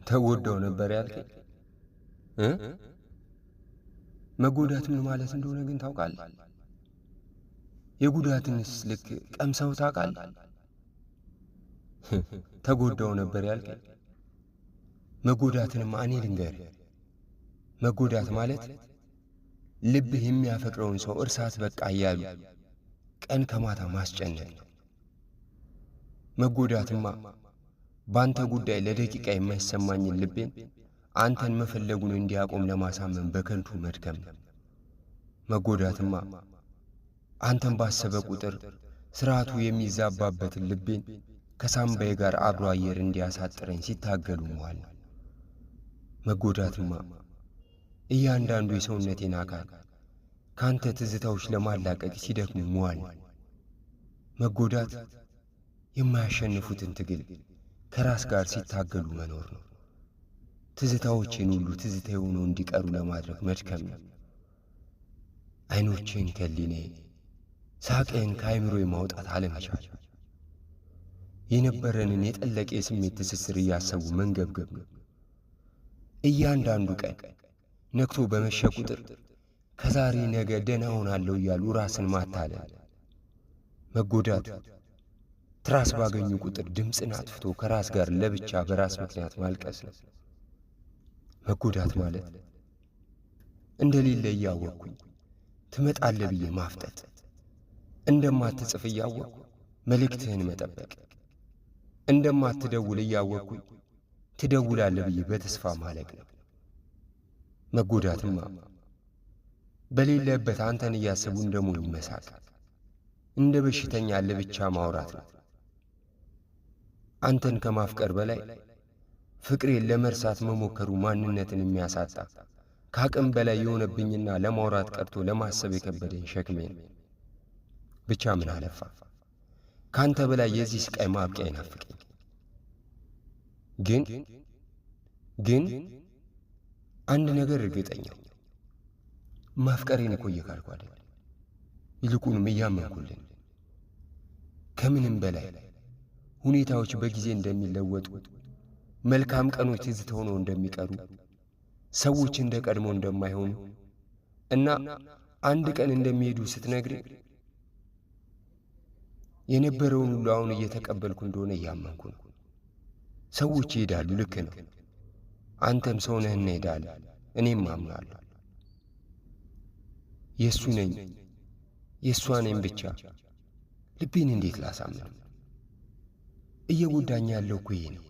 ተጎዳው ነበር ያልከኝ? መጎዳት ምን ማለት እንደሆነ ግን ታውቃለህ? የጉዳትንስ ልክ ቀምሰው ታውቃለህ? ተጎዳው ነበር ያልከኝ? መጎዳትንማ እኔ ልንገርህ። መጎዳት ማለት ልብህ የሚያፈቅረውን ሰው እርሳት በቃ እያሉ ቀን ከማታ ማስጨነቅ ነው። መጎዳትማ በአንተ ጉዳይ ለደቂቃ የማይሰማኝን ልቤን አንተን መፈለጉን እንዲያቆም ለማሳመን በከንቱ መድከም ነው። መጎዳትማ አንተን ባሰበ ቁጥር ስርዓቱ የሚዛባበትን ልቤን ከሳምባዬ ጋር አብሮ አየር እንዲያሳጥረኝ ሲታገሉ መዋል ነው። መጎዳትማ እያንዳንዱ የሰውነቴን አካል ካንተ ትዝታዎች ለማላቀቅ ሲደክሙ መዋል ነው። መጎዳት የማያሸንፉትን ትግል ከራስ ጋር ሲታገሉ መኖር ነው። ትዝታዎቼን ሁሉ ትዝታ ሆነው እንዲቀሩ ለማድረግ መድከም ነው። አይኖቼን ከሊኔ ሳቅህን ከአይምሮዬ ማውጣት አለመቻል፣ የነበረንን የጠለቀ የስሜት ትስስር እያሰቡ መንገብገብ ነው። እያንዳንዱ ቀን ነክቶ በመሸ ቁጥር ከዛሬ ነገ ደህና ሆናለሁ እያሉ ራስን ማታለል። መጎዳት ትራስ ባገኙ ቁጥር ድምፅን አጥፍቶ ከራስ ጋር ለብቻ በራስ ምክንያት ማልቀስ ነው። መጎዳት ማለት እንደሌለ እያወቅኩኝ ትመጣለህ ብዬ ማፍጠጥ፣ እንደማትጽፍ እያወቅኩ መልእክትህን መጠበቅ፣ እንደማትደውል እያወቅኩኝ ትደውላለህ ብዬ በተስፋ ማለቅ ነው። መጎዳትማ በሌለበት አንተን እያሰቡ እንደሞኝ መሳቅ፣ እንደ በሽተኛ ለብቻ ማውራት ነው። አንተን ከማፍቀር በላይ ፍቅሬን ለመርሳት መሞከሩ ማንነትን የሚያሳጣ ከአቅም በላይ የሆነብኝና ለማውራት ቀርቶ ለማሰብ የከበደኝ ሸክሜ ነው። ብቻ ምን አለፋ ካንተ በላይ የዚህ ስቃይ ማብቂያ ይናፍቀኝ። ግን አንድ ነገር እርግጠኛ ማፍቀሬን እኮ እየካድኩ አይደል፣ ይልቁንም እያመንኩልን። ከምንም በላይ ሁኔታዎች በጊዜ እንደሚለወጡ፣ መልካም ቀኖች ትዝታ ሆነው እንደሚቀሩ፣ ሰዎች እንደ ቀድሞ እንደማይሆኑ እና አንድ ቀን እንደሚሄዱ ስትነግረኝ የነበረውን ሁሉ አሁን እየተቀበልኩ እንደሆነ እያመንኩ ነው። ሰዎች ይሄዳሉ፣ ልክ ነው። አንተም ሰው ነህና ሄዳለህ፣ እኔም አምናለሁ። የእሱ ነኝ የእሷ ነኝ ብቻ ልቤን እንዴት ላሳምነው? እየጎዳኝ ያለው እኮ ይሄ ነው።